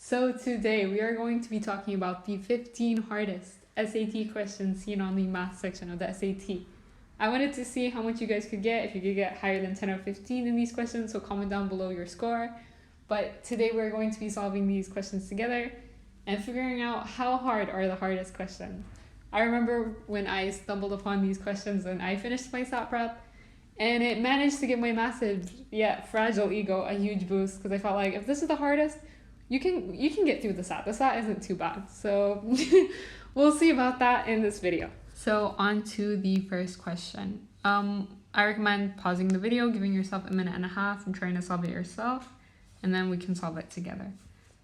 So today we are going to be talking about the 15 hardest SAT questions seen on the math section of the SAT. I wanted to see how much you guys could get, if you could get higher than 10 or 15 in these questions, so comment down below your score. But today we're going to be solving these questions together and figuring out how hard are the hardest questions. I remember when I stumbled upon these questions and I finished my SAT prep, and it managed to give my massive yet fragile ego a huge boost, because I felt like if this is the hardest, you can get through the SAT. The SAT isn't too bad. So we'll see about that in this video. So on to the first question. I recommend pausing the video, giving yourself a minute and a half and trying to solve it yourself, and then we can solve it together.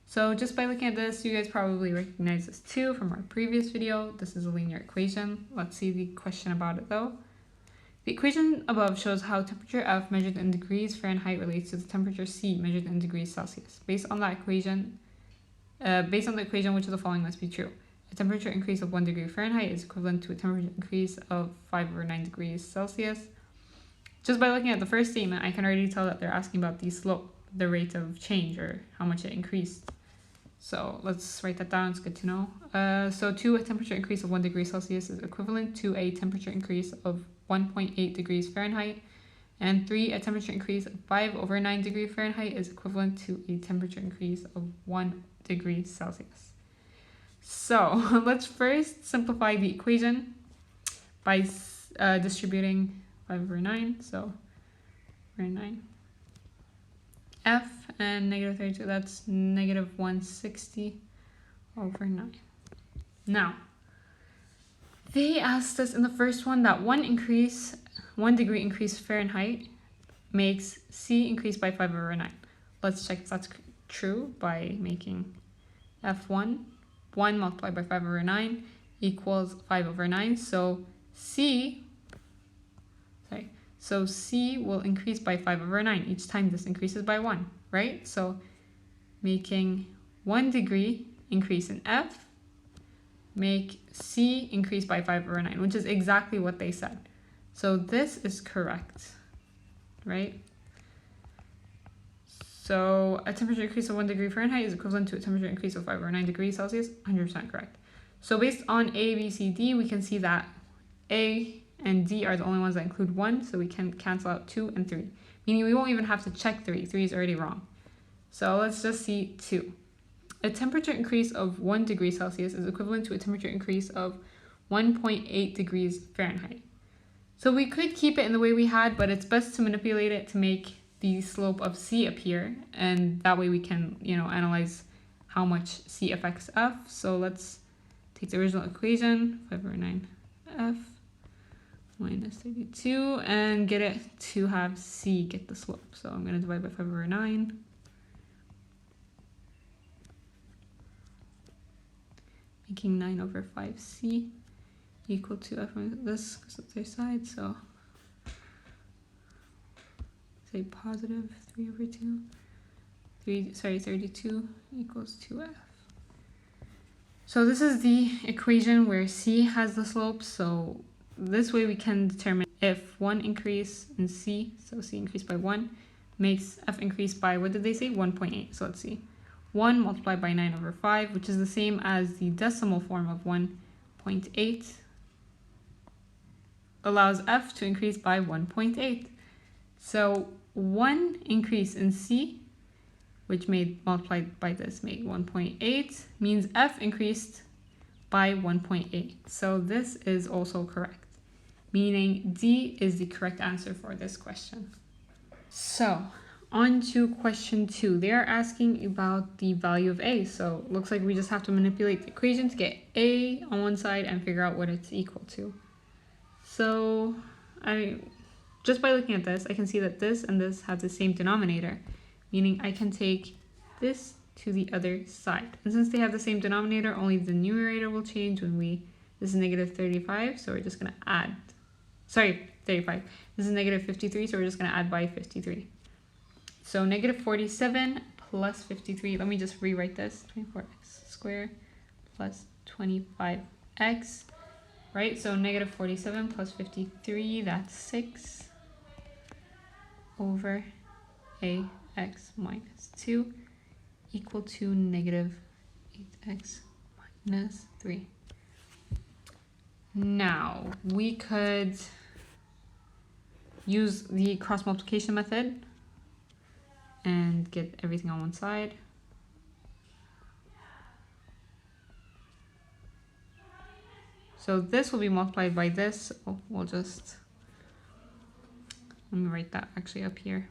So just by looking at this, you guys probably recognize this too from our previous video. This is a linear equation. Let's see the question about it though. The equation above shows how temperature F measured in degrees Fahrenheit relates to the temperature C measured in degrees Celsius. Based on the equation, which of the following must be true? A temperature increase of 1 degree Fahrenheit is equivalent to a temperature increase of 5/9 degrees Celsius. Just by looking at the first statement, I can already tell that they're asking about the slope, the rate of change, or how much it increased. So let's write that down, it's good to know. So 2, a temperature increase of 1 degree Celsius is equivalent to a temperature increase of 1.8 degrees Fahrenheit. And 3, a temperature increase of 5/9 degree Fahrenheit is equivalent to a temperature increase of 1 degree Celsius. So let's first simplify the equation by distributing 5/9. So 9. F and -32, that's -160/9. Now, they asked us in the first one that 1 degree increase Fahrenheit makes C increase by 5/9. Let's check if that's true by making F1, 1 multiplied by 5/9 equals 5/9. So C will increase by 5/9 each time this increases by 1, right? So making 1 degree increase in F make C increase by 5/9, which is exactly what they said. So this is correct, right? So a temperature increase of 1 degree Fahrenheit is equivalent to a temperature increase of 5/9 degrees Celsius, 100% correct. So based on A, B, C, D, we can see that A and D are the only ones that include 1, so we can cancel out 2 and 3, meaning we won't even have to check 3. 3 is already wrong. So let's just see 2. A temperature increase of 1 degree Celsius is equivalent to a temperature increase of 1.8 degrees Fahrenheit. So we could keep it in the way we had, but it's best to manipulate it to make the slope of C appear, and that way we can, analyze how much C affects F. So let's take the original equation, 5/9F minus 32, and get it to have C get the slope. So I'm going to divide by 5/9. Making 9/5C equal to F minus this, because it's their side, so say positive 3/2. 32 equals 2F. So this is the equation where C has the slope, so this way we can determine if 1 increase in C, so C increased by 1, makes F increase by, what did they say, 1.8. So let's see, 1 multiplied by 9/5, which is the same as the decimal form of 1.8, allows F to increase by 1.8. So 1 increase in C, which multiplied by this made 1.8, means F increased by 1.8. So this is also correct, meaning D is the correct answer for this question. So on to question 2. They are asking about the value of A. So looks like we just have to manipulate the equation to get A on one side and figure out what it's equal to. So just by looking at this, I can see that this and this have the same denominator, meaning I can take this to the other side. And since they have the same denominator, only the numerator will change when this is -35, so we're just going to add, 35. This is -53, so we're just going to add by 53. So -47 plus 53, let me just rewrite this, 24x squared plus 25x, right? So -47 plus 53, that's 6/ax minus 2 equal to negative 8x minus 3. Now, we could use the cross multiplication method and get everything on one side. So this will be multiplied by this. Oh, we'll just, let me write that actually up here.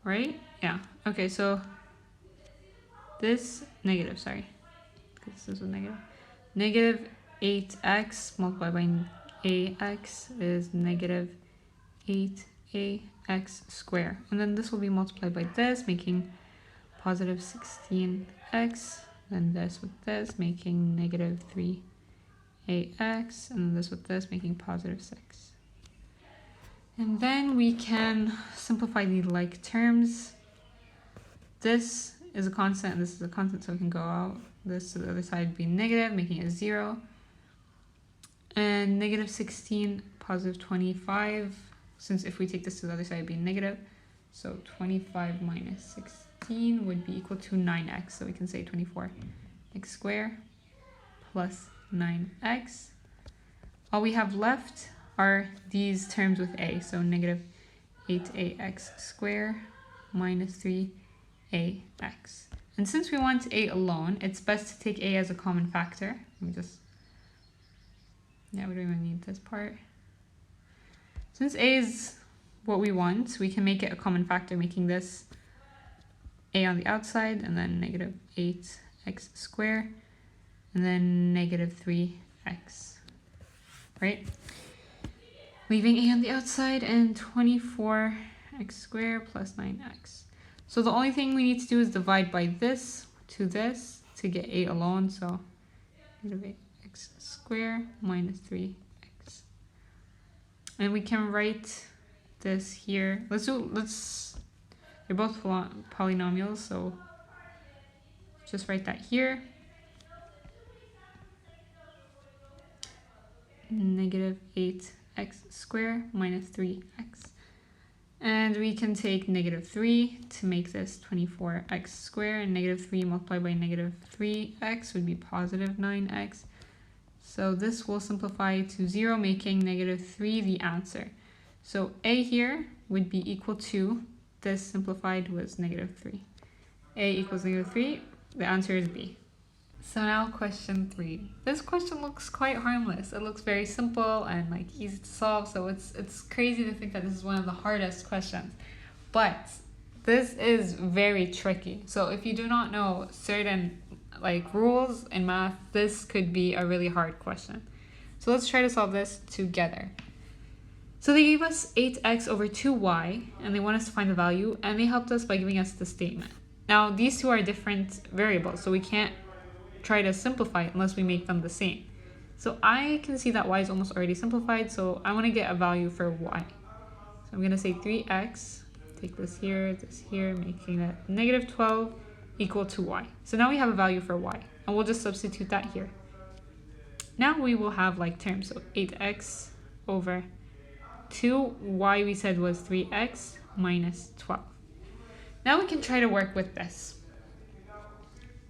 Right? Yeah. Okay, so this negative, sorry, because this was negative. Negative 8x multiplied by ax is negative 8ax squared. And then this will be multiplied by this, making positive 16x. Then this with this, making negative 3ax. And then this with this, making positive 6. And then we can simplify the like terms. This is a constant, and this is a constant, so we can go out. This to the other side would be negative, making it 0. And negative 16, positive 25. Since if we take this to the other side, it would be negative. So 25 minus 16 would be equal to 9x. So we can say 24x squared plus 9x. All we have left are these terms with a. So negative 8ax squared minus 3ax. And since we want a alone, it's best to take a as a common factor. Let me just, yeah, we don't even need this part. Since a is what we want, we can make it a common factor, making this a on the outside, and then negative 8x squared, and then negative 3x, right? Leaving a on the outside, and 24x squared plus 9x. So the only thing we need to do is divide by this to get a alone. So negative 8x squared minus 3x. And we can write this here. They're both polynomials, so just write that here. Negative 8x squared minus 3x. And we can take negative 3 to make this 24x squared, and negative 3 multiplied by negative 3x would be positive 9x. So this will simplify to 0, making negative 3 the answer. So a here would be equal to, this simplified was negative 3. A equals negative 3, the answer is B. So now question 3. This question looks quite harmless. It looks very simple and like easy to solve, so it's crazy to think that this is one of the hardest questions. But this is very tricky. So if you do not know certain like rules in math, this could be a really hard question. So let's try to solve this together. So they gave us 8x over 2y, and they want us to find the value, and they helped us by giving us the statement. Now these two are different variables, so we can't try to simplify it unless we make them the same. So I can see that y is almost already simplified, so I want to get a value for y. So I'm going to say 3x, take this here, making that negative 12 equal to y. So now we have a value for y, and we'll just substitute that here. Now we will have like terms, so 8x over 2, y we said was 3x minus 12. Now we can try to work with this.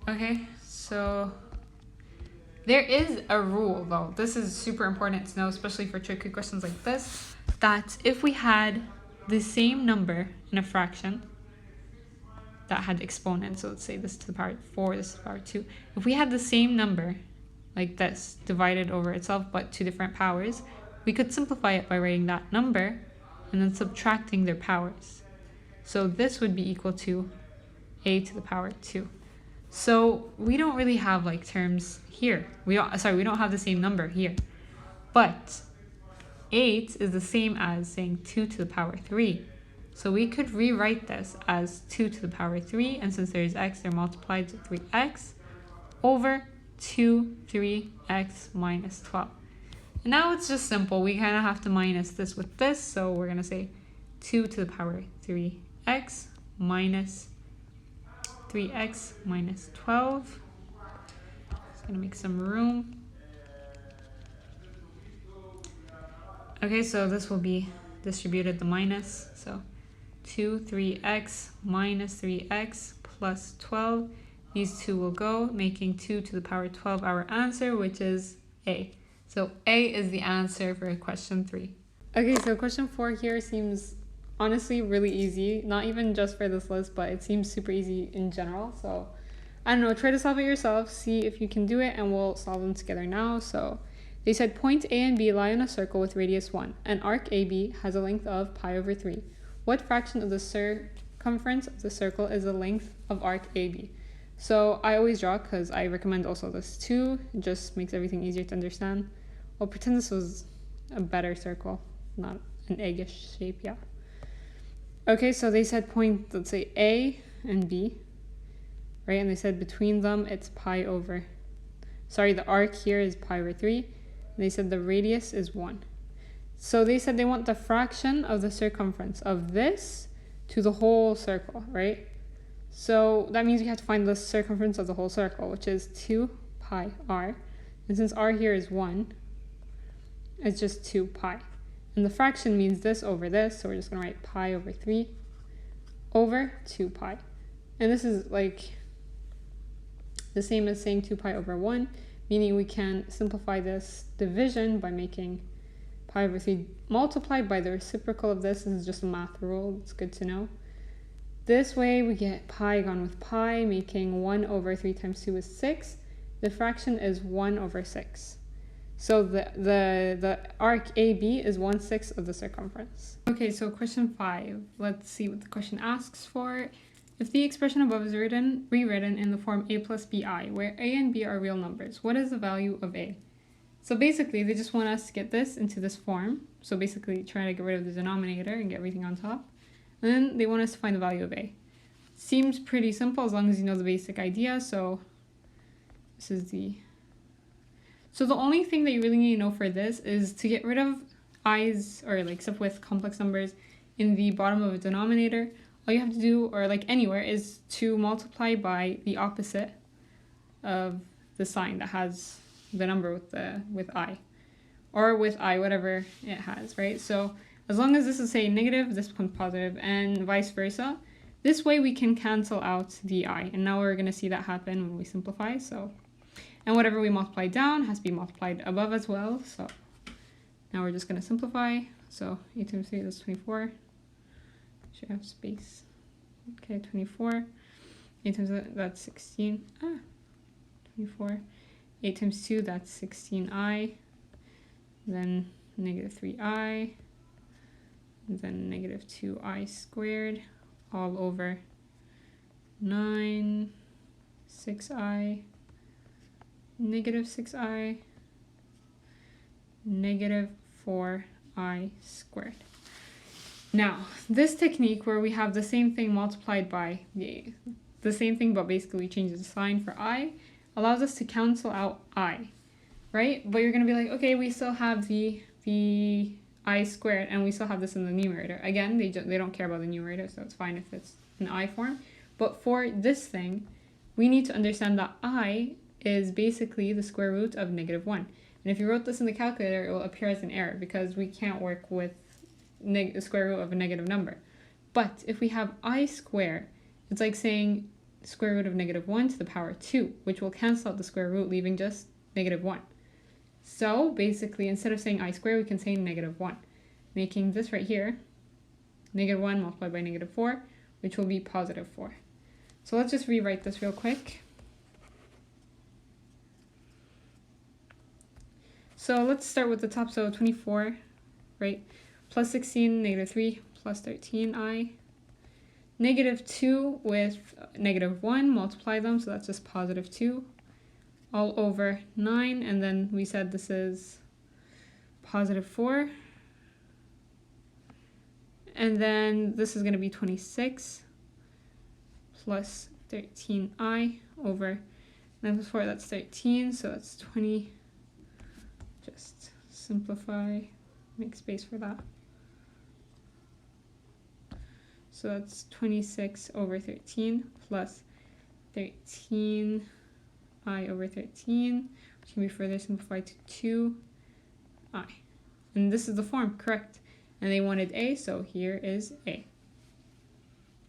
Okay, so there is a rule though. This is super important to know, especially for tricky questions like this, that if we had the same number in a fraction that had exponents, so let's say this to the power 4, this to the power 2. If we had the same number like this divided over itself but two different powers, we could simplify it by writing that number and then subtracting their powers. So this would be equal to a to the power 2. So we don't really have like terms here. We don't have the same number here. But 8 is the same as saying 2 to the power 3. So we could rewrite this as 2 to the power 3, and since there's x, they're multiplied to 3x over 3x minus 12. And now it's just simple. We kind of have to minus this with this, so we're going to say 2 to the power 3x minus 3x minus 12. Just going to make some room. Okay, so this will be distributed the minus. So 2, 3x minus 3x plus 12. These two will go, making 2 to the power 12 our answer, which is A. So A is the answer for question 3. Okay, so question 4 here seems honestly really easy, not even just for this list, but it seems super easy in general. So I don't know, try to solve it yourself, see if you can do it, and we'll solve them together now. So they said point A and B lie on a circle with radius 1. An arc AB has a length of pi over 3. What fraction of the circumference of the circle is the length of arc AB? So I always draw because I recommend also this too. It just makes everything easier to understand. I'll pretend this was a better circle, not an eggish shape, yeah. Okay, so they said point, let's say A and B, right? And they said between them it's pi over, sorry, the arc here is pi over 3. And they said the radius is 1. So they said they want the fraction of the circumference of this to the whole circle, right? So that means we have to find the circumference of the whole circle, which is 2 pi r. And since r here is 1, it's just 2 pi. And the fraction means this over this, so we're just going to write pi over 3 over 2 pi. And this is like the same as saying 2 pi over 1, meaning we can simplify this division by making pi over 3 multiplied by the reciprocal of this. This is just a math rule, it's good to know. This way we get pi gone with pi, making 1 over 3 times 2 is 6. The fraction is 1 over 6. So the arc AB is 1/6 of the circumference. Okay, so question 5. Let's see what the question asks for. If the expression above is rewritten in the form a plus bi, where a and b are real numbers, what is the value of a? So basically, they just want us to get this into this form. So basically, try to get rid of the denominator and get everything on top. And then they want us to find the value of a. Seems pretty simple as long as you know the basic idea. So this is the... So the only thing that you really need to know for this is to get rid of i's, or like stuff with complex numbers, in the bottom of a denominator. All you have to do, or like anywhere, is to multiply by the opposite of the sign that has the number with I, or with I, whatever it has, right? So as long as this is, say, negative, this becomes positive, and vice versa. This way we can cancel out the I, and now we're going to see that happen when we simplify. So, and whatever we multiply down has to be multiplied above as well. So now we're just going to simplify. So 8 times 3, that's 24. Should have space. Okay, 24. 8 times that's 16. 24. 8 times 2, that's 16i. Then negative 3i. And then negative 2i squared. All over 9, 6i, negative 6i, negative 4i squared. Now, this technique where we have the same thing multiplied by the same thing, but basically change the sign for I, allows us to cancel out I, right? But you're going to be like, okay, we still have the I squared, and we still have this in the numerator. Again, they don't care about the numerator, so it's fine if it's in I form. But for this thing, we need to understand that I is basically the square root of negative 1. And if you wrote this in the calculator, it will appear as an error because we can't work with the square root of a negative number. But if we have I squared, it's like saying square root of negative 1 to the power 2, which will cancel out the square root, leaving just negative 1. So basically, instead of saying I squared, we can say negative 1, making this right here, negative 1 multiplied by negative 4, which will be positive 4. So let's just rewrite this real quick. So let's start with the top, so 24, right? Plus 16, negative 3, plus 13i. Negative 2 with negative 1, multiply them, so that's just positive 2. All over 9, and then we said this is positive 4. And then this is going to be 26 plus 13i over 9 plus 4, that's 13, so that's 20. Just simplify, make space for that. So that's 26 over 13 plus 13 I over 13, which can be further simplified to 2i. And this is the form, correct. And they wanted A, so here is A.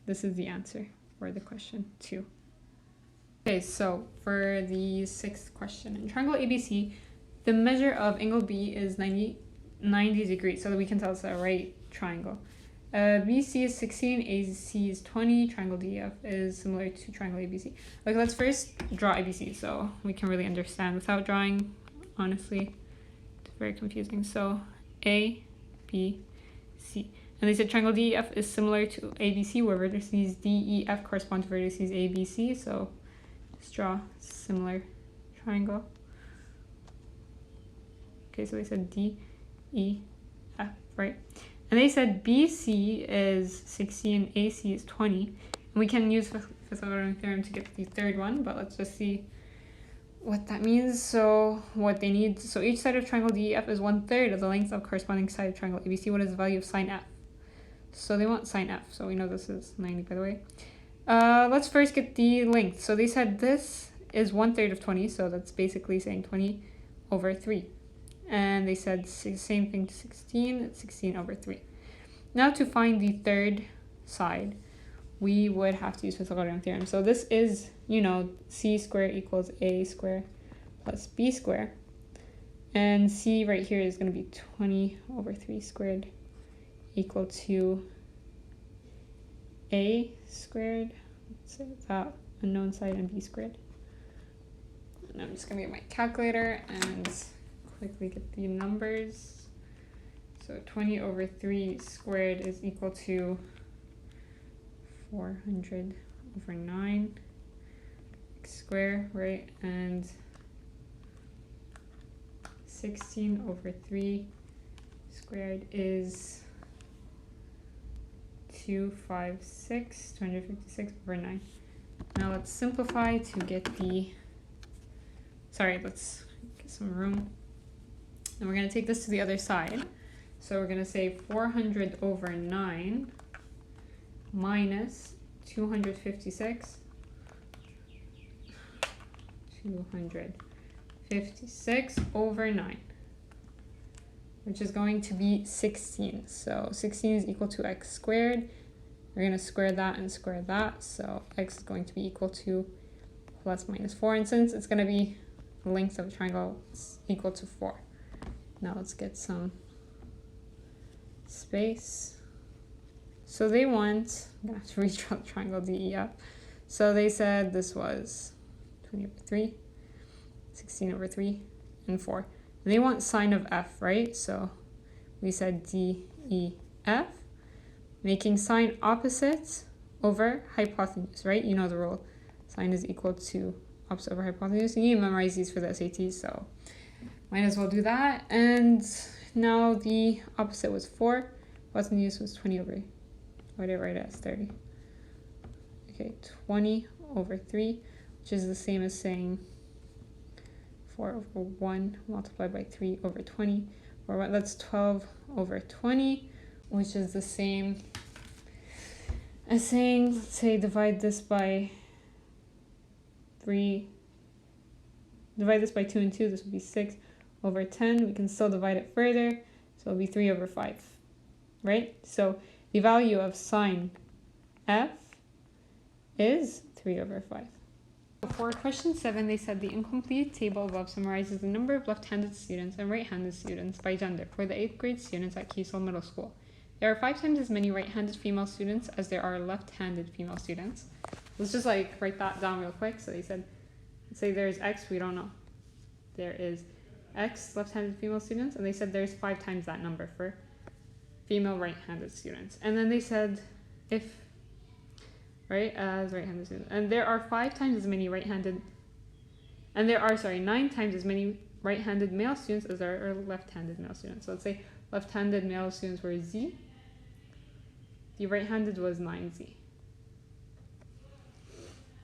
This is the answer for the question 2. Okay, so for the 6th question, in triangle ABC, the measure of angle B is 90 degrees, so that we can tell it's a right triangle. BC is 16, AC is 20, triangle DF is similar to triangle ABC. Okay, let's first draw ABC so we can really understand. Without drawing, honestly, it's very confusing. So A, B, C. And they said triangle DEF is similar to ABC, where vertices DEF correspond to vertices ABC. So just draw similar triangle. Okay, so they said DEF, right? And they said BC is 60 and AC is 20. And we can use Squadron Theorem to get the third one, but let's just see what that means. So what they need, so each side of triangle DEF is 1/3 of the length of corresponding side of triangle ABC. What is the value of sine F? So they want sine F, so we know this is 90, by the way. Let's first get the length. So they said this is 1/3 of 20, so that's basically saying 20 over 3. And they said same thing to 16, it's 16 over 3. Now to find the third side, we would have to use Pythagorean theorem. So this is, c squared equals a squared plus b squared. And c right here is going to be 20 over 3 squared equal to a squared, let's say that unknown side, and b squared. And I'm just going to get my calculator and quickly get the numbers. So 20 over 3 squared is equal to 400 over 9 x squared, right? And 16 over 3 squared is 256 over 9. Now let's simplify to get the, let's get some room. And we're going to take this to the other side. So we're going to say 400 over 9 minus 256. 256 over 9, which is going to be 16. So 16 is equal to x squared. We're going to square that and square that. So x is going to be equal to plus minus 4. And since it's going to be the length of a triangle, it's equal to 4. Now let's get some space. So they want, I'm going to have to redraw the triangle DEF. So they said this was 20 over 3, 16 over 3, and 4. And they want sine of f, right? So we said DEF, making sine opposite over hypotenuse, right? You know the rule. Sine is equal to opposite over hypotenuse. You need to memorize these for the SAT, so might as well do that. And now the opposite was 4. Hypotenuse was 20 over, why did I write it as 30? Okay, 20 over 3, which is the same as saying 4 over 1 multiplied by 3 over 20. Or that's 12 over 20, which is the same as saying, let's say, divide this by 2 and 2, this would be 6 over 10. We can still divide it further, so it'll be 3 over 5, right? So the value of sine f is 3 over 5. For question 7, they said the incomplete table above summarizes the number of left-handed students and right-handed students by gender for the 8th grade students at Kiesel Middle School. There are 5 times as many right-handed female students as there are left-handed female students. Let's just write that down real quick. So they said, let's say there's X, we don't know. There is X left-handed female students, and they said there's 5 times that number for female right-handed students. And then they said if, as right-handed students, and there are 5 times as many right-handed, and there are, 9 times as many right-handed male students as there are left-handed male students. So let's say left-handed male students were Z, the right-handed was 9Z.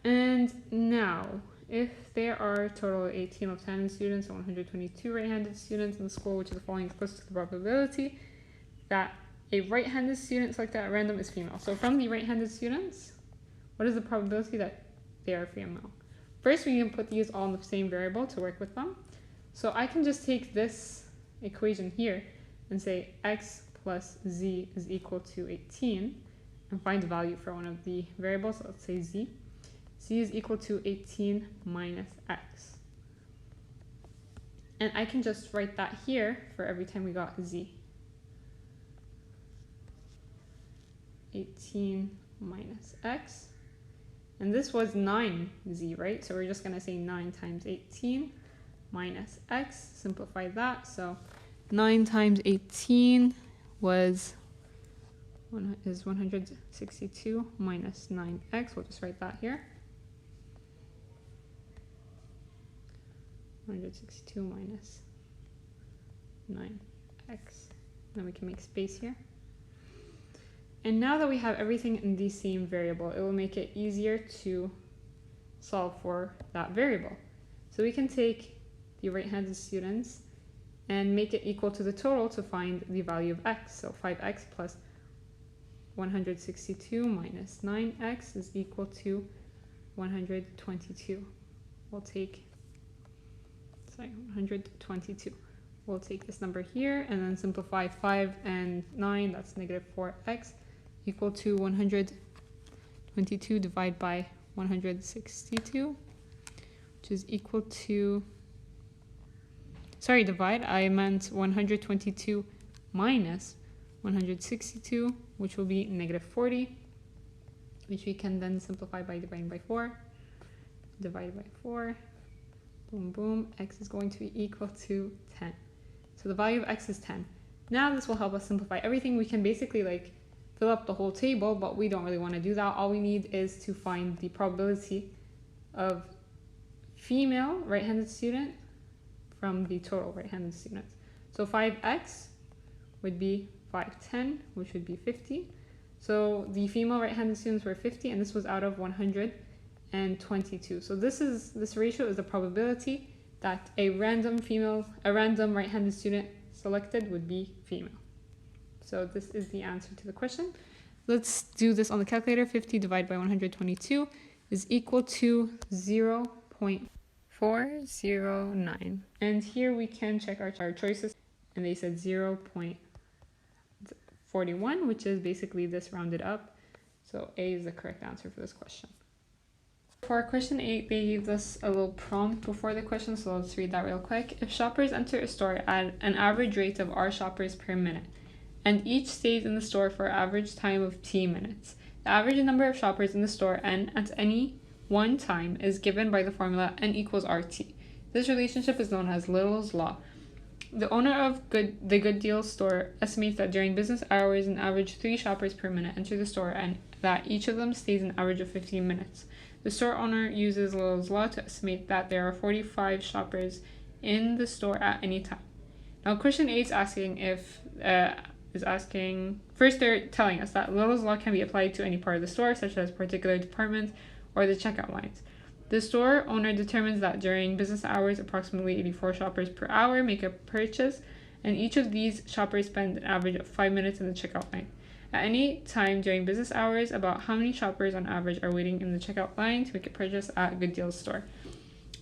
And now, if there are a total of 18 left-handed students and 122 right-handed students in the school, which of the following is close to the probability that a right-handed student selected at random is female. So from the right-handed students, what is the probability that they are female? First, we can put these all in the same variable to work with them. So I can just take this equation here and say x plus z is equal to 18, and find the value for one of the variables. So let's say z. Z is equal to 18 minus x. And I can just write that here for every time we got z. 18 minus x. And this was 9z, right? So we're just going to say 9 times 18 minus x. Simplify that. So 9 times 18 is 162 minus 9x. We'll just write that here. 162 minus 9x. Then we can make space here. And now that we have everything in the same variable, it will make it easier to solve for that variable. So we can take the right-handed students and make it equal to the total to find the value of x. So 5x plus 162 minus 9x is equal to 122. We'll take 122. We'll take this number here and then simplify 5 and 9, that's negative 4x, equal to 122 divided by 162, which is equal to, sorry, divide, I meant 122 minus 162, which will be negative 40, which we can then simplify by dividing by 4. Divided by 4. Boom, boom, x is going to be equal to 10. So the value of x is 10. Now this will help us simplify everything. We can basically like fill up the whole table, but we don't really want to do that. All we need is to find the probability of female right-handed student from the total right-handed students. So 5x would be 510, which would be 50. So the female right-handed students were 50, and this was out of 122. So this ratio is the probability that a random right-handed student selected would be female. So this is the answer to the question. Let's do this on the calculator. 50 divided by 122 is equal to 0.409. And here we can check our choices, and they said 0.41, which is basically this rounded up. So A is the correct answer for this question. For question 8, they gave us a little prompt before the question, so let's read that real quick. If shoppers enter a store at an average rate of R shoppers per minute, and each stays in the store for an average time of T minutes, the average number of shoppers in the store N at any one time is given by the formula N equals RT. This relationship is known as Little's Law. The owner of the Good Deals store estimates that during business hours, an average 3 shoppers per minute enter the store and that each of them stays an average of 15 minutes. The store owner uses Little's Law to estimate that there are 45 shoppers in the store at any time. Now, question 8 is asking, first they're telling us that Little's Law can be applied to any part of the store, such as particular departments or the checkout lines. The store owner determines that during business hours, approximately 84 shoppers per hour make a purchase, and each of these shoppers spend an average of 5 minutes in the checkout line. At any time during business hours, about how many shoppers on average are waiting in the checkout line to make a purchase at a Good Deals store?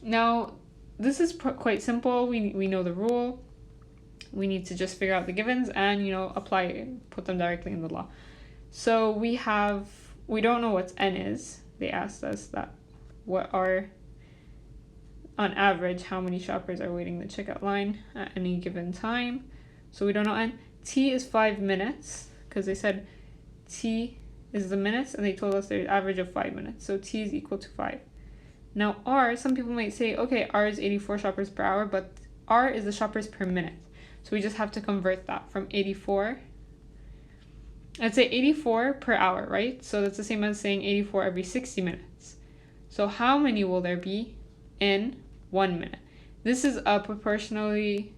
Now, this is quite simple. We know the rule. We need to just figure out the givens and, apply it, put them directly in the law. So we don't know what N is. They asked us that what are, on average, how many shoppers are waiting in the checkout line at any given time. So we don't know N. T is 5 minutes. Because they said T is the minutes, and they told us there's an average of 5 minutes. So T is equal to 5. Now R, some people might say, okay, R is 84 shoppers per hour, but R is the shoppers per minute. So we just have to convert that from 84. Let's say 84 per hour, right? So that's the same as saying 84 every 60 minutes. So how many will there be in 1 minute? This is a proportionally,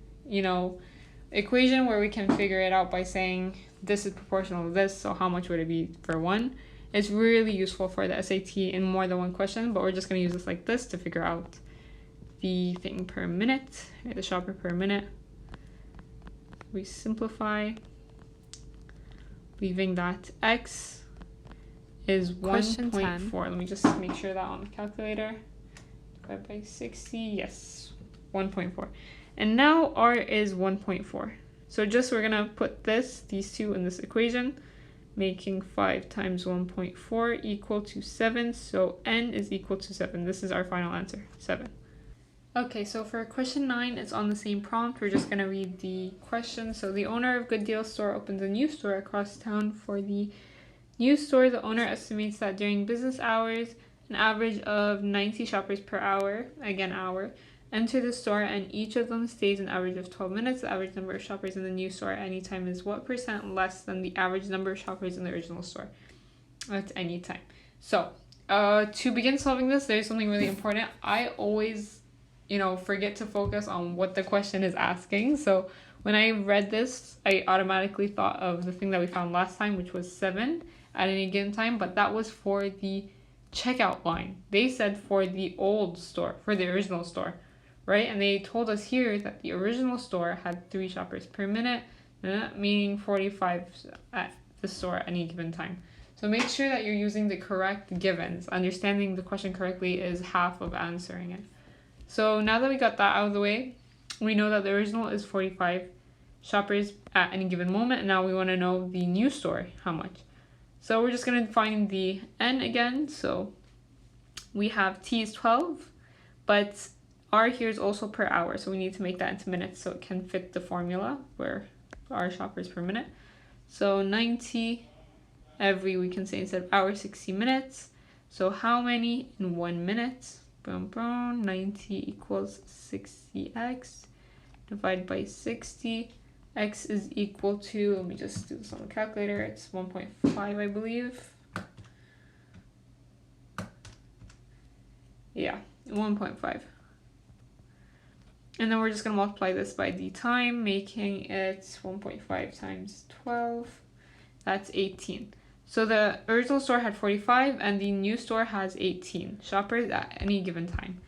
equation where we can figure it out by saying this is proportional to this, so how much would it be for 1? It's really useful for the SAT in more than one question, but we're just going to use this like this to figure out the thing per minute, the shopper per minute. We simplify, leaving that x is 1.4. Let me just make sure that on the calculator. Divided by 60, yes, 1.4. And now R is 1.4. So we're gonna put these two in this equation, making 5 times 1.4 equal to 7. So n is equal to 7. This is our final answer, 7. Okay, so for question 9, it's on the same prompt. We're just gonna read the question. So the owner of Good Deal store opens a new store across town. For the new store, the owner estimates that during business hours, an average of 90 shoppers per hour, again hour, enter the store, and each of them stays an average of 12 minutes. The average number of shoppers in the new store at any time is what % less than the average number of shoppers in the original store at any time? So to begin solving this, there's something really important. I always forget to focus on what the question is asking. So when I read this, I automatically thought of the thing that we found last time, which was 7 at any given time, but that was for the checkout line. They said for the old store, for the original store, right? And they told us here that the original store had 3 shoppers per minute, meaning 45 at the store at any given time. So make sure that you're using the correct givens. Understanding the question correctly is half of answering it. So now that we got that out of the way, we know that the original is 45 shoppers at any given moment. And now we want to know the new store, how much. So we're just going to find the n again. So we have t is 12, but r here is also per hour. So we need to make that into minutes so it can fit the formula where r shoppers per minute. So 90 we can say instead of hour, 60 minutes. So how many in 1 minute? Boom, boom, 90 equals 60x divided by 60. X is equal to, let me just do this on the calculator, it's 1.5, I believe. Yeah, 1.5. And then we're just going to multiply this by the time, making it 1.5 times 12. That's 18. So the original store had 45 and the new store has 18 shoppers at any given time.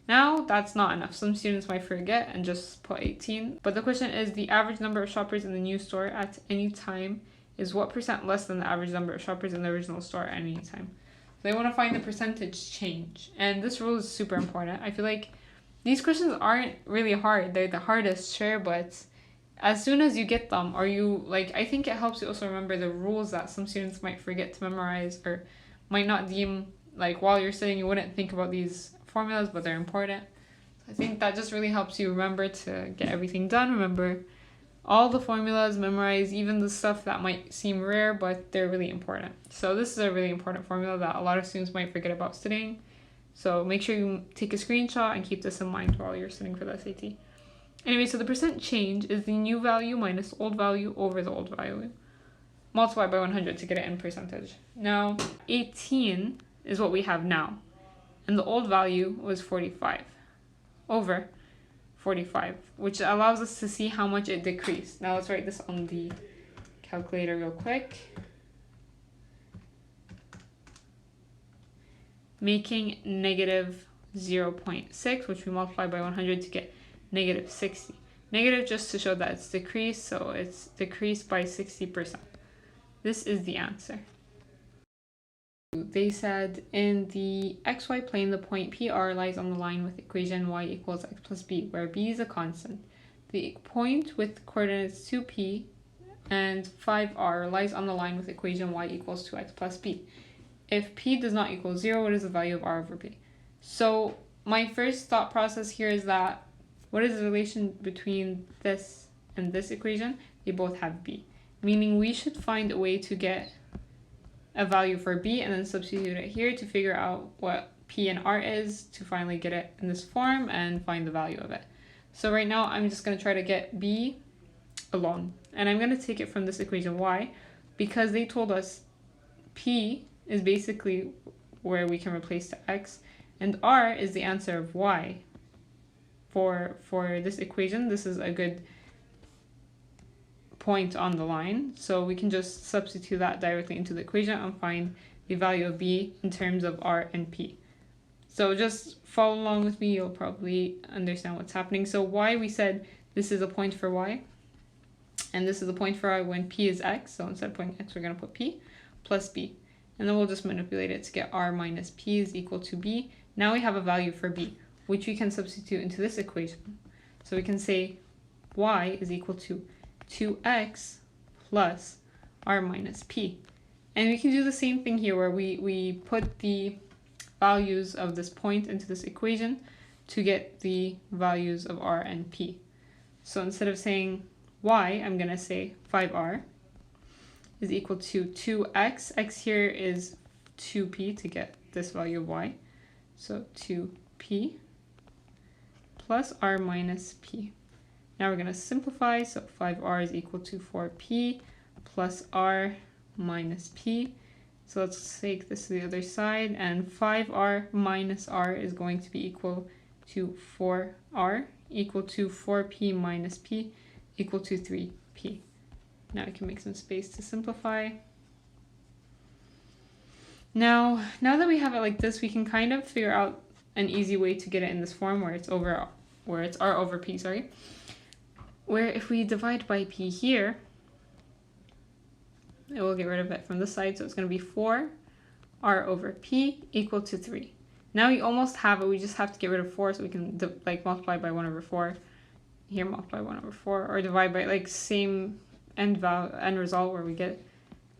Now that's not enough. Some students might forget and just put 18. But the question is the average number of shoppers in the new store at any time is what % less than the average number of shoppers in the original store at any time. So they want to find the percentage change. And this rule is super important. I feel like these questions aren't really hard. They're the hardest, sure, but as soon as you get them, I think it helps you also remember the rules that some students might forget to memorize or might not deem, while you're sitting, you wouldn't think about these formulas, but they're important. I think that just really helps you remember to get everything done. Remember all the formulas, memorize even the stuff that might seem rare, but they're really important. So this is a really important formula that a lot of students might forget about studying. So make sure you take a screenshot and keep this in mind while you're studying for the SAT. Anyway, so the % change is the new value minus old value over the old value. Multiply by 100 to get it in percentage. Now, 18 is what we have now. And the old value was 45 over 45, which allows us to see how much it decreased. Now let's write this on the calculator real quick. Making negative 0.6, which we multiply by 100 to get negative 60. Negative just to show that it's decreased, so it's decreased by 60%. This is the answer. They said in the xy plane, the point PR lies on the line with equation y equals x plus b, where b is a constant. The point with coordinates 2p and 5r lies on the line with equation y equals 2x plus b. If p does not equal 0, what is the value of r over b? So my first thought process here is that what is the relation between this and this equation? They both have b, meaning we should find a way to get a value for b and then substitute it here to figure out what p and r is to finally get it in this form and find the value of it. So right now I'm just going to try to get b alone, and I'm going to take it from this equation y because they told us p is basically where we can replace the x and r is the answer of y. For this equation, this is a good point on the line, so we can just substitute that directly into the equation and find the value of b in terms of r and p. So just follow along with me, you'll probably understand what's happening. So y, we said this is a point for y, and this is a point for y when p is x, so instead of putting x, we're going to put p plus b. And then we'll just manipulate it to get r minus p is equal to b. Now we have a value for b, which we can substitute into this equation. So we can say y is equal to 2x plus r minus p. And we can do the same thing here where we put the values of this point into this equation to get the values of r and p. So instead of saying y, I'm going to say 5r is equal to 2x. X here is 2p to get this value of y. So 2p plus r minus p. Now we're going to simplify. So 5r is equal to 4p plus r minus p. So let's take this to the other side, and 5r minus r is going to be equal to 4r, equal to 4p minus p, equal to 3p. Now we can make some space to simplify. Now that we have it like this, we can kind of figure out an easy way to get it in this form where it's r over p, sorry. Where if we divide by p here, it will get rid of it from this side, so it's going to be 4 r over p equal to 3. Now we almost have it, we just have to get rid of 4, so we can like multiply by 1 over 4. Here multiply 1 over 4, or divide by like same end result where we get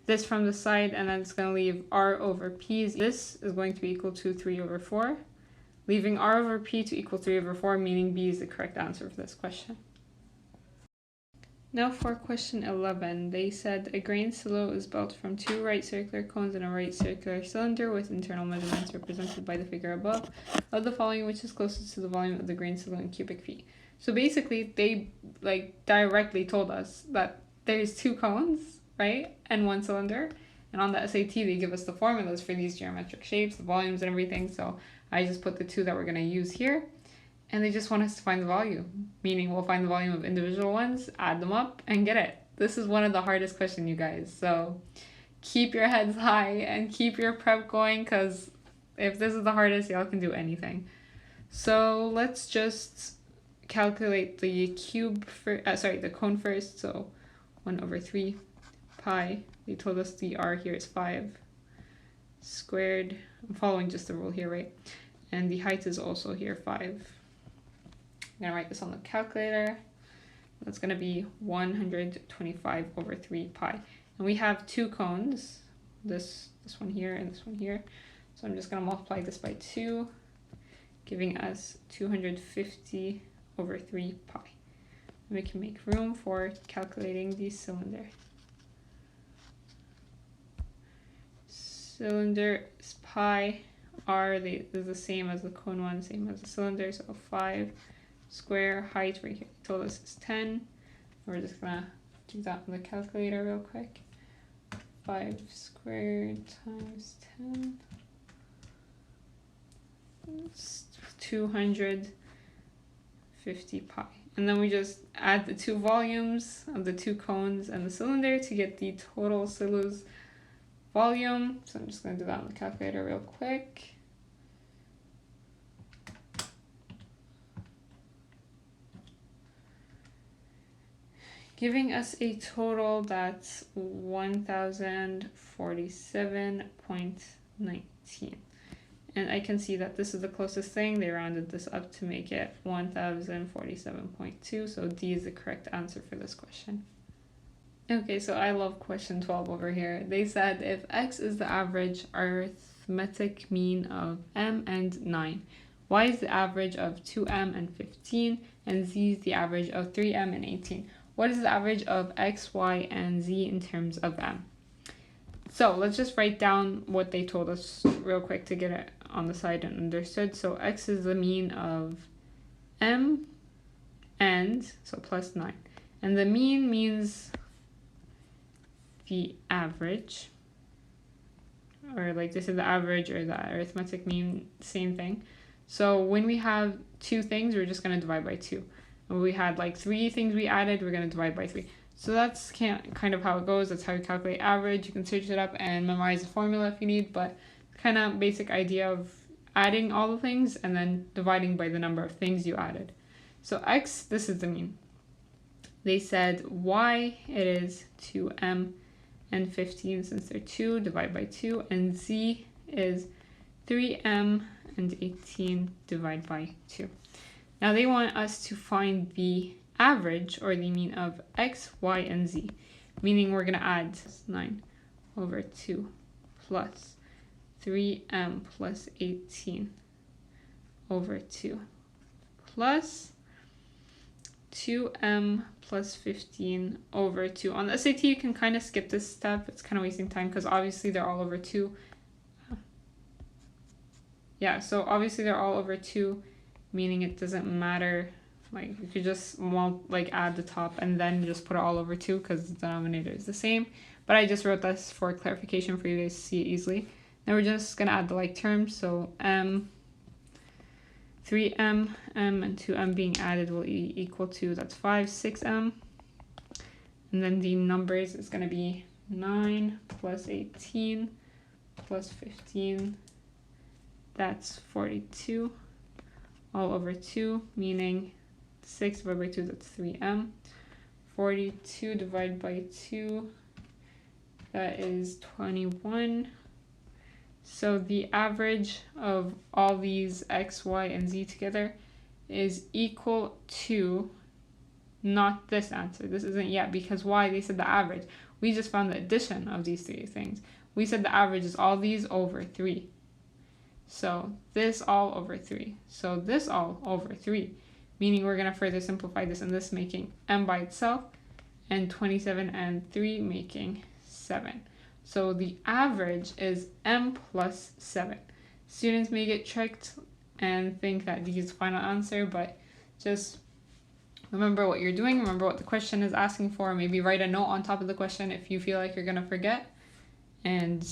this from the side, and then it's going to leave r over p. This is going to be equal to 3 over 4, leaving r over p to equal 3 over 4, meaning b is the correct answer for this question. Now for question 11, they said a grain silo is built from 2 right circular cones and a right circular cylinder with internal measurements represented by the figure above of the following, which is closest to the volume of the grain silo in cubic feet. So basically they like directly told us that there's 2 cones, right, and 1 cylinder, and on the SAT they give us the formulas for these geometric shapes, the volumes and everything, so I just put the 2 that we're going to use here. And they just want us to find the volume, meaning we'll find the volume of individual ones, add them up, and get it. This is one of the hardest questions, you guys. So keep your heads high and keep your prep going, because if this is the hardest, y'all can do anything. So let's just calculate the the cone first. So 1 over 3 pi. They told us the r here is 5 squared. I'm following just the rule here, right? And the height is also here 5. I'm gonna write this on the calculator. That's gonna be 125 over 3 pi. And we have 2 cones, this one here and this one here. So I'm just gonna multiply this by 2, giving us 250 over 3 pi. And we can make room for calculating the cylinder. Cylinder is pi, r, they're the same as the cone one, same as the cylinder, so 5 square, height right here told us is 10. We're just gonna do that on the calculator real quick. 5 squared times 10. It's 250 pi. And then we just add the 2 volumes of the 2 cones and the cylinder to get the total silo's volume. So I'm just gonna do that on the calculator real quick. Giving us a total that's 1047.19. And I can see that this is the closest thing. They rounded this up to make it 1047.2. So D is the correct answer for this question. Okay, so I love question 12 over here. They said if X is the average arithmetic mean of M and 9, Y is the average of 2M and 15, and Z is the average of 3M and 18. What is the average of X, Y, and Z in terms of M? So let's just write down what they told us real quick to get it on the side and understood. So X is the mean of M and, so plus 9. And the mean means the average, or like this is the average or the arithmetic mean, same thing. So when we have 2 things, we're just going to divide by 2. When we had like 3 things we added, we're going to divide by 3. So that's kind of how it goes. That's how you calculate average. You can search it up and memorize the formula if you need, but kind of basic idea of adding all the things and then dividing by the number of things you added. So X, this is the mean. They said Y, it is 2M and 15 since they're 2, divide by 2, and Z is 3M and 18, divide by 2. Now they want us to find the average or the mean of x, y, and z, meaning we're going to add 9 over 2 plus 3m plus 18 over 2 plus 2m plus 15 over 2. On the SAT, you can kind of skip this step. It's kind of wasting time because obviously they're all over 2. Yeah, so obviously they're all over 2, meaning it doesn't matter. Like, you could just add the top and then just put it all over 2 because the denominator is the same. But I just wrote this for clarification for you guys to see it easily. Now we're just going to add the like terms. So 3m, m, and 2m being added will equal to, that's 5, 6m. And then the numbers is going to be 9 plus 18 plus 15. That's 42 all over 2, meaning 6 divided by 2, that's 3m. 42 divided by 2, that is 21. So the average of all these x, y, and z together is equal to, not this answer. This isn't yet, because why? They said the average. We just found the addition of these three things. We said the average is all these over 3. So this all over 3. So this all over 3. Meaning we're going to further simplify this, and this making m by itself, and 27 and 3 making 7. So the average is m plus 7. Students may get tricked and think that D is the final answer, but just remember what you're doing. Remember what the question is asking for. Maybe write a note on top of the question if you feel like you're going to forget, and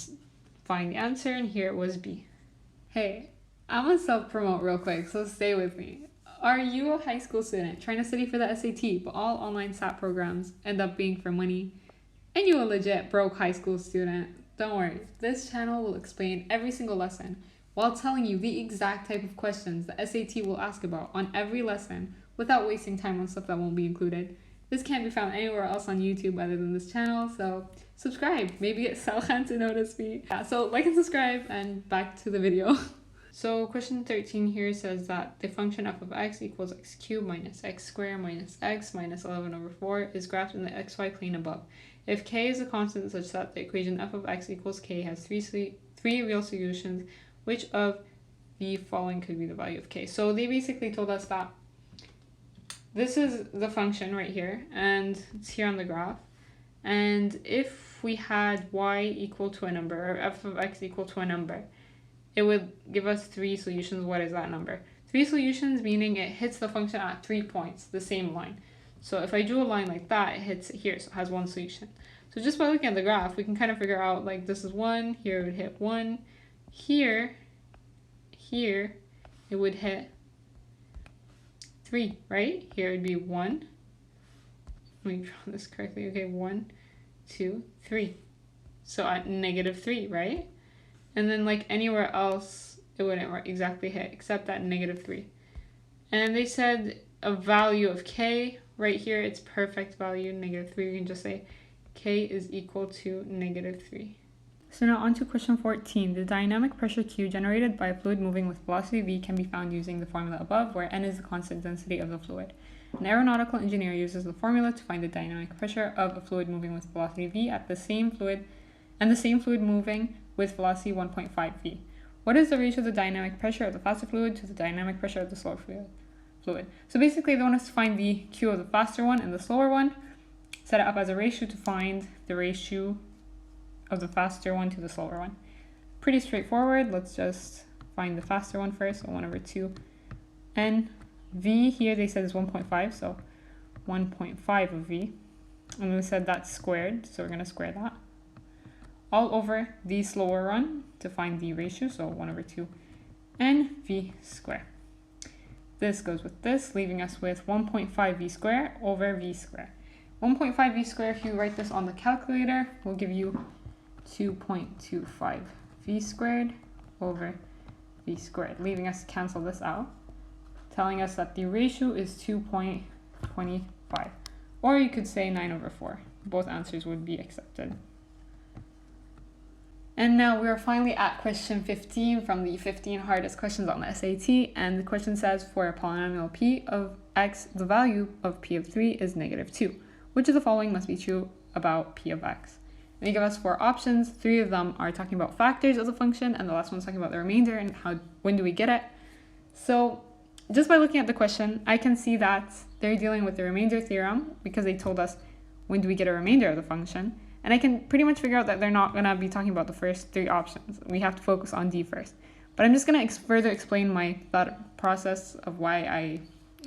find the answer, and here it was B. Hey, I'm going to self-promote real quick, so stay with me. Are you a high school student trying to study for the SAT, but all online SAT programs end up being for money, and you a legit broke high school student? Don't worry, this channel will explain every single lesson while telling you the exact type of questions the SAT will ask about on every lesson without wasting time on stuff that won't be included. This can't be found anywhere else on YouTube other than this channel, so subscribe. Maybe get Salhan to notice me. Yeah, so like and subscribe, and back to the video. So question 13 here says that the function f of x equals x cubed minus x squared minus x minus 11 over 4 is graphed in the xy plane above. If k is a constant such that the equation f of x equals k has three real solutions, which of the following could be the value of k? So they basically told us that this is the function right here, and it's here on the graph. And if we had y equal to a number, or f of x equal to a number, it would give us 3 solutions. What is that number? 3 solutions, meaning it hits the function at 3 points, the same line. So if I drew a line like that, it hits here, so it has 1 solution. So just by looking at the graph, we can kind of figure out, like, this is 1, here it would hit 1, here it would hit 3, right? Here it would be 1. Let me draw this correctly. Okay, 1, 2, 3. So at -3, right? And then like anywhere else, it wouldn't exactly hit, except at -3. And they said a value of k, right here, it's perfect value, -3. You can just say k is equal to -3. So now on to question 14. The dynamic pressure Q generated by a fluid moving with velocity v can be found using the formula above, where n is the constant density of the fluid. An aeronautical engineer uses the formula to find the dynamic pressure of a fluid moving with velocity v at the same fluid, and the same fluid moving with velocity 1.5 v. What is the ratio of the dynamic pressure of the faster fluid to the dynamic pressure of the slower fluid? So basically they want us to find the Q of the faster one and the slower one, set it up as a ratio to find the ratio of the faster one to the slower one. Pretty straightforward. Let's just find the faster one first, so 1 over 2. And v here they said is 1.5, so 1.5 of v. And we said that's squared, so we're going to square that. All over the slower one to find the ratio, so 1 over 2 and v squared. This goes with this, leaving us with 1.5 v squared over v squared. 1.5 v squared, if you write this on the calculator, will give you 2.25 v squared over v squared, leaving us to cancel this out, telling us that the ratio is 2.25. Or you could say 9 over 4. Both answers would be accepted. And now we are finally at question 15 from the 15 hardest questions on the SAT. And the question says, for a polynomial p of x, the value of p of 3 is -2. Which of the following must be true about p of x? And they give us 4 options. 3 of them are talking about factors of the function, and the last one's talking about the remainder and when do we get it. So just by looking at the question, I can see that they're dealing with the remainder theorem because they told us when do we get a remainder of the function. And I can pretty much figure out that they're not going to be talking about the first 3 options. We have to focus on D first. But I'm just going to further explain my thought process of why I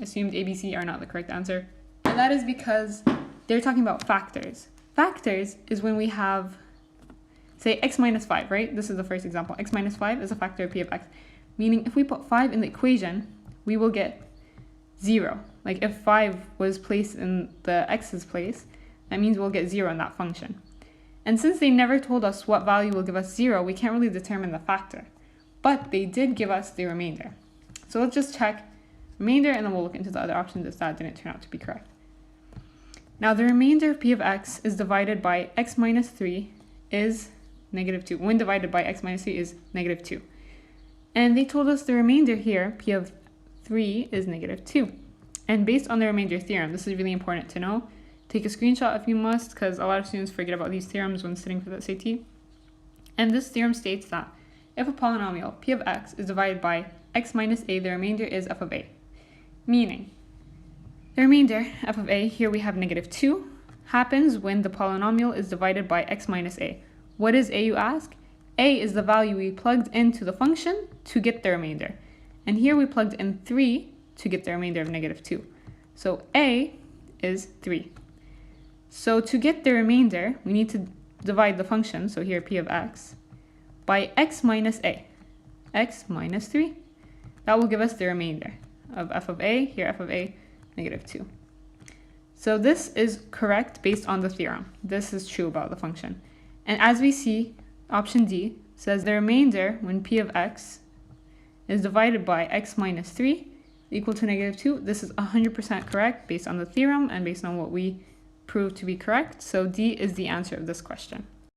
assumed A, B, C are not the correct answer. And that is because they're talking about factors. Factors is when we have, say, x minus 5, right? This is the first example. X minus 5 is a factor of p of x. Meaning if we put 5 in the equation, we will get 0. Like if 5 was placed in the x's place, that means we'll get 0 in that function. And since they never told us what value will give us 0, we can't really determine the factor. But they did give us the remainder. So let's just check remainder and then we'll look into the other options if that didn't turn out to be correct. Now the remainder of p of x is divided by x minus 3 is -2. When divided by x minus 3 is -2. And they told us the remainder here, p of 3, is -2. And based on the remainder theorem, this is really important to know. Take a screenshot if you must, because a lot of students forget about these theorems when studying for the SAT. And this theorem states that if a polynomial p of x is divided by x minus a, the remainder is f of a. Meaning, the remainder, f of a, here we have -2, happens when the polynomial is divided by x minus a. What is a, you ask? A is the value we plugged into the function to get the remainder. And here we plugged in 3 to get the remainder of -2. So a is 3. So to get the remainder, we need to divide the function, so here p of x, by x minus a, x minus 3. That will give us the remainder of f of a, here f of a, -2. So this is correct based on the theorem. This is true about the function. And as we see, option D says the remainder when p of x is divided by x minus 3 equal to -2. This is 100% correct based on the theorem and based on what we proved to be correct. So D is the answer of this question.